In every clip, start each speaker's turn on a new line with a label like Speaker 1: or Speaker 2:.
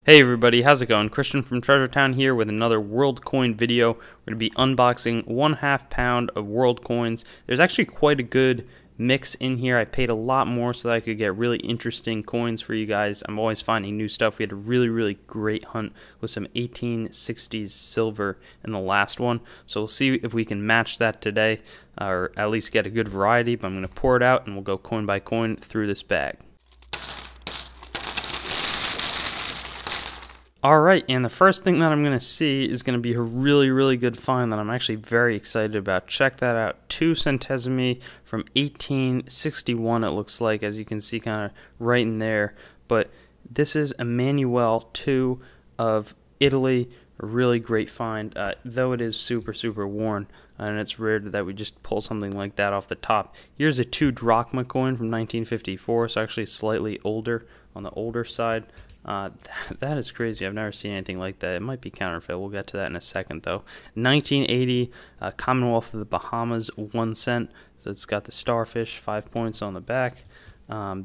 Speaker 1: Hey everybody, how's it going? Christian from Treasure Town here with another World Coin video. We're going to be unboxing 1/2 pound of World Coins. There's actually quite a good mix in here. I paid a lot more so that I could get really interesting coins for you guys. I'm always finding new stuff. We had a really great hunt with some 1860s silver in the last one. So we'll see if we can match that today, or at least get a good variety. But I'm going to pour it out and we'll go coin by coin through this bag. Alright, and the first thing that I'm going to see is going to be a really good find that I'm actually very excited about. Check that out. 2 centesimi from 1861 it looks like, as you can see kind of right in there. But this is Emmanuel II of Italy. A really great find, though it is super worn, and it's rare that we just pull something like that off the top. Here's a 2 drachma coin from 1954, so actually slightly older, on the older side. That is crazy. I've never seen anything like that. It might be counterfeit. We'll get to that in a second, though. 1980, Commonwealth of the Bahamas, 1 cent. So it's got the starfish, 5 points on the back.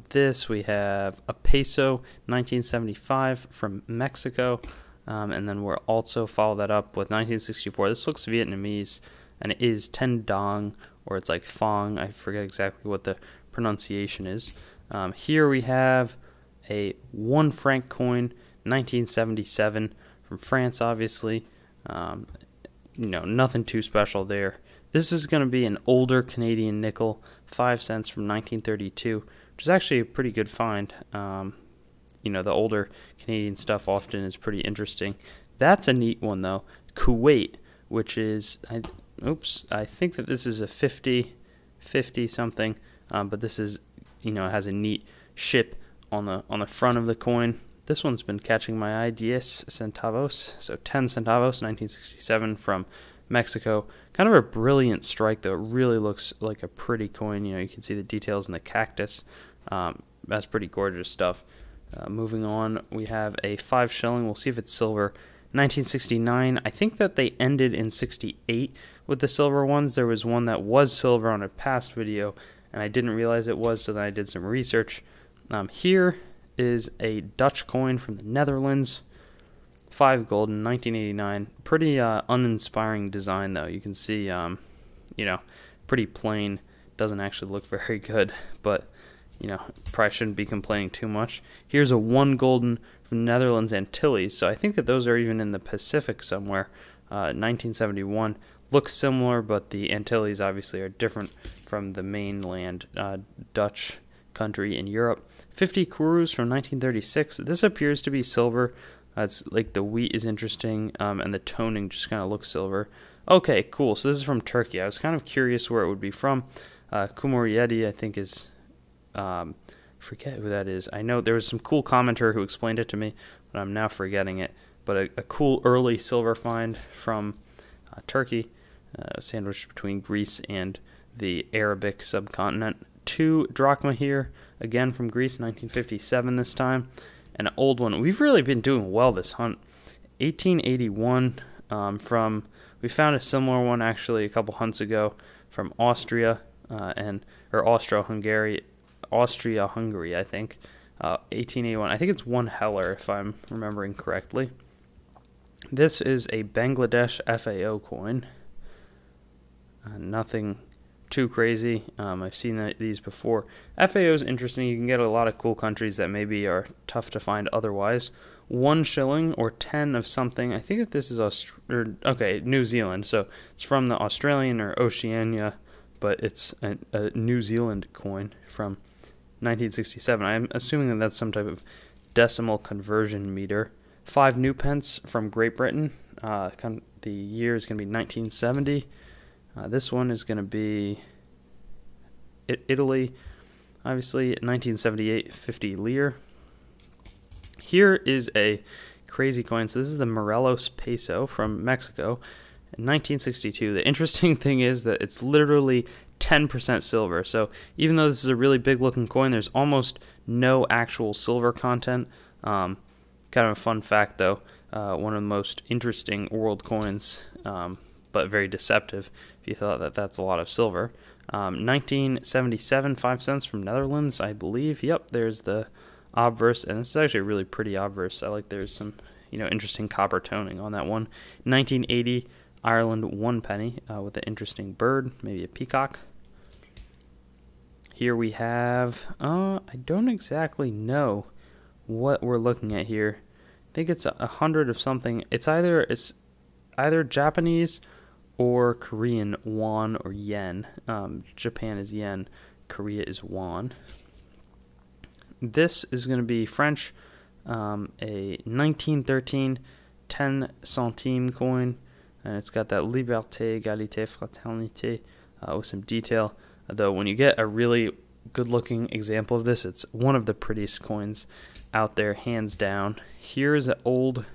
Speaker 1: This, we have a Peso, 1975 from Mexico. And then we'll also follow that up with 1964. This looks Vietnamese, and it is Ten Dong, or it's like Fong. I forget exactly what the pronunciation is. Here we have a 1 franc coin, 1977 from France, obviously. Nothing too special there. This is going to be an older Canadian nickel, 5 cents from 1932, which is actually a pretty good find. The older Canadian stuff often is pretty interesting. That's a neat one, though. Kuwait, which is, I think that this is a 50 something, but this is, it has a neat ship on the front of the coin. This one's been catching my eye, 10 centavos. So 10 centavos, 1967 from Mexico. Kind of a brilliant strike, though. It really looks like a pretty coin. You can see the details in the cactus. That's pretty gorgeous stuff. Moving on, we have a 5 shilling. We'll see if it's silver. 1969. I think that they ended in 68 with the silver ones. There was one that was silver on a past video, and I didn't realize it was, so then I did some research. Here is a Dutch coin from the Netherlands, 5 golden, 1989. Pretty uninspiring design, though. You can see, pretty plain. Doesn't actually look very good, but probably shouldn't be complaining too much. Here's a 1 golden from Netherlands Antilles, so I think that those are even in the Pacific somewhere. 1971. Looks similar, but the Antilles obviously are different from the mainland Dutch country in Europe. 50 Kurus from 1936. This appears to be silver. It's like the wheat is interesting, and the toning just kind of looks silver. Okay, cool. So this is from Turkey. I was kind of curious where it would be from. Kumoriyedi, I think, is forget who that is. I know there was some cool commenter who explained it to me, but I'm now forgetting it. But a cool early silver find from Turkey, sandwiched between Greece and the Arabic subcontinent. 2 drachma here, again from Greece, 1957 this time. An old one. We've really been doing well this hunt. 1881 we found a similar one actually a couple hunts ago from Austria, or Austria-Hungary, I think. 1881. I think it's 1 Heller, if I'm remembering correctly. This is a Bangladesh FAO coin. Nothing too crazy. I've seen these before. FAO is interesting. You can get a lot of cool countries that maybe are tough to find otherwise. 1 shilling or 10 of something. I think that this is New Zealand. So it's from the Australian or Oceania, but it's a New Zealand coin from 1967. I'm assuming that that's some type of decimal conversion meter. 5 new pence from Great Britain. The year is going to be 1970. This one is going to be Italy, obviously, 1978, 50 lire. Here is a crazy coin. So this is the Morelos Peso from Mexico in 1962. The interesting thing is that it's literally 10% silver. So even though this is a really big looking coin, there's almost no actual silver content. Kind of a fun fact, though. One of the most interesting world coins, but very deceptive if you thought that that's a lot of silver. 1977, 5 cents from Netherlands, I believe. Yep, there's the obverse, and this is actually a really pretty obverse. I like there's some, interesting copper toning on that one. 1980 Ireland 1 penny with an interesting bird, maybe a peacock. Here we have, I don't exactly know what we're looking at here. I think it's 100 of something. It's either Japanese or Korean won or yen. Japan is yen, Korea is won. This is going to be French, a 1913 10 centime coin, and it's got that liberté, égalité, fraternité with some detail. Though when you get a really good-looking example of this, it's one of the prettiest coins out there, hands down. Here's an old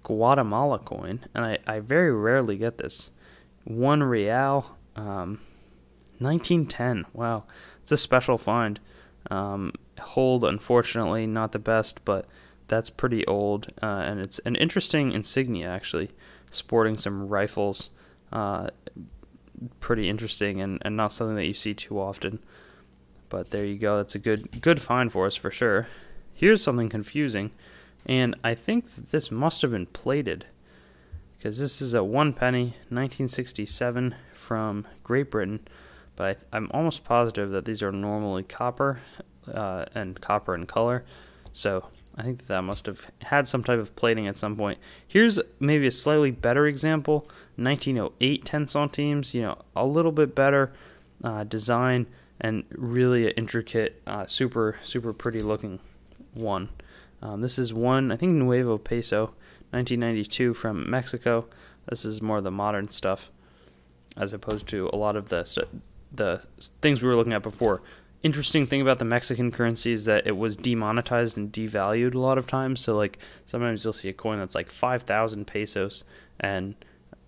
Speaker 1: Guatemala coin, and I very rarely get this. 1 real, 1910. Wow, it's a special find. Hold, unfortunately, not the best, but that's pretty old, and it's an interesting insignia, actually, sporting some rifles. Pretty interesting, and not something that you see too often. But there you go. That's a good find for us for sure. Here's something confusing, and I think that this must have been plated, because this is a 1 penny, 1967 from Great Britain, but I'm almost positive that these are normally copper, and copper in color. So I think that must have had some type of plating at some point. Here's maybe a slightly better example. 1908 10 centimes, a little bit better design, and really an intricate, super pretty looking one. This is one, I think, Nuevo Peso, 1992 from Mexico. This is more the modern stuff, as opposed to a lot of the things we were looking at before. Interesting thing about the Mexican currency is that it was demonetized and devalued a lot of times. So, like, sometimes you'll see a coin that's like 5,000 pesos, and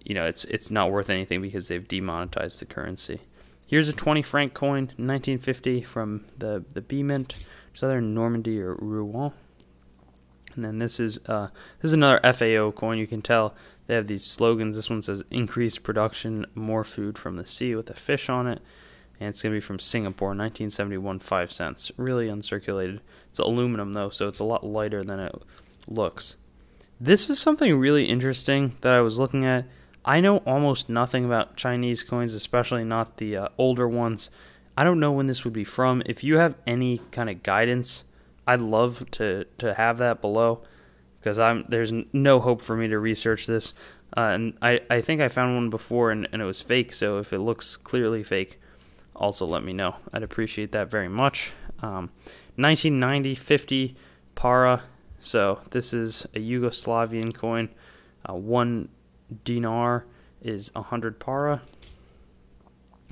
Speaker 1: it's not worth anything because they've demonetized the currency. Here's a 20 franc coin, 1950 from the B Mint, which is either Normandy or Rouen. And then this is another FAO coin. You can tell they have these slogans. This one says "Increased production, more food from the sea" with a fish on it. And it's going to be from Singapore, 1971, 5 cents. Really uncirculated. It's aluminum, though, so it's a lot lighter than it looks. This is something really interesting that I was looking at. I know almost nothing about Chinese coins, especially not the older ones. I don't know when this would be from. If you have any kind of guidance, I'd love to have that below, because there's no hope for me to research this. And I think I found one before, and it was fake, so if it looks clearly fake, also let me know. I'd appreciate that very much. 1990 50 para. So this is a Yugoslavian coin. 1 dinar is 100 para.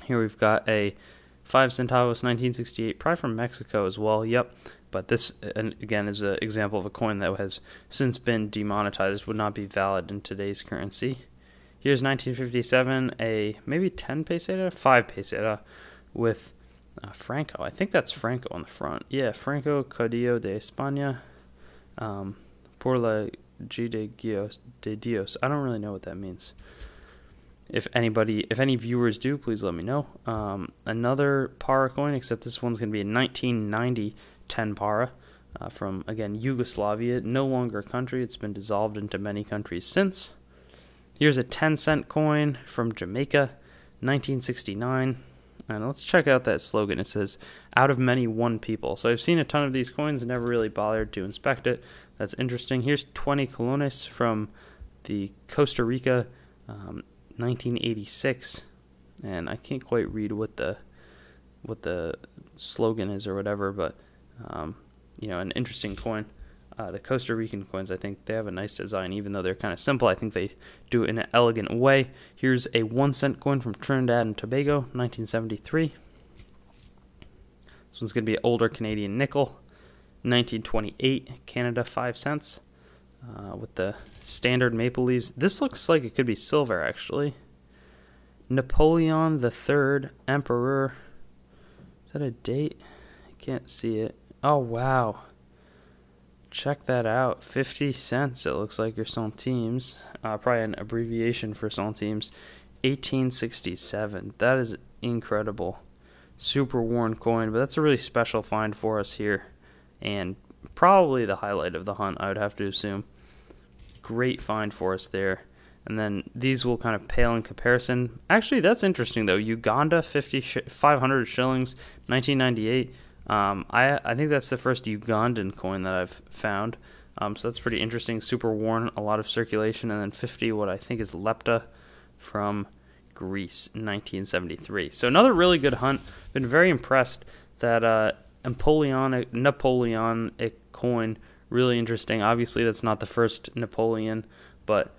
Speaker 1: Here we've got a 5 centavos 1968, probably from Mexico as well. Yep. But this, again, is an example of a coin that has since been demonetized, would not be valid in today's currency. Here's 1957, a maybe 10 peseta, 5 peseta, with Franco. I think that's Franco on the front. Yeah, Franco Caudillo de España, por la G de Dios. I don't really know what that means. If any viewers do, please let me know. Another para coin, except this one's going to be a 1990 10 para from, again, Yugoslavia. No longer a country. It's been dissolved into many countries since. Here's a 10-cent coin from Jamaica, 1969. And let's check out that slogan. It says, "Out of many, one people." So I've seen a ton of these coins and never really bothered to inspect it. That's interesting. Here's 20 colones from the Costa Rica, 1986. And I can't quite read what the slogan is or whatever, but an interesting coin. The Costa Rican coins, I think they have a nice design, even though they're kind of simple. I think they do it in an elegant way. Here's a 1-cent coin from Trinidad and Tobago, 1973. This one's going to be an older Canadian nickel, 1928, Canada, 5 cents, with the standard maple leaves. This looks like it could be silver, actually. Napoleon III, Emperor. Is that a date? I can't see it. Oh, wow. Check that out. 50 cents, it looks like, your centimes. Probably an abbreviation for centimes. 1867. That is incredible. Super worn coin, but that's a really special find for us here. And probably the highlight of the hunt, I would have to assume. Great find for us there. And then these will kind of pale in comparison. Actually, that's interesting though. Uganda, 500 shillings, 1998. I think that's the first Ugandan coin that I've found. So that's pretty interesting. Super worn, a lot of circulation. And then 50, what I think is lepta from Greece in 1973. So another really good hunt. Been very impressed. That Napoleonic coin, really interesting. Obviously, that's not the first Napoleon, but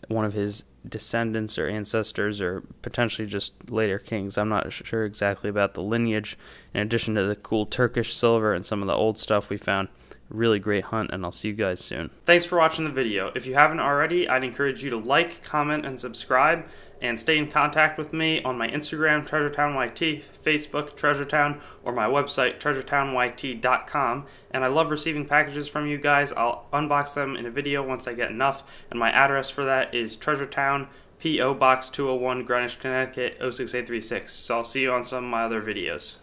Speaker 1: one of his descendants or ancestors, or potentially just later kings. I'm not sure exactly about the lineage. In addition to the cool Turkish silver and some of the old stuff we found. Really great hunt, and I'll see you guys soon. Thanks for watching the video. If you haven't already, I'd encourage you to like, comment, and subscribe, and stay in contact with me on my Instagram, TreasureTownYT, Facebook, TreasureTown, or my website, TreasureTownYT.com. And I love receiving packages from you guys. I'll unbox them in a video once I get enough, and my address for that is TreasureTown, P.O. Box 201, Greenwich, Connecticut, 06836. So I'll see you on some of my other videos.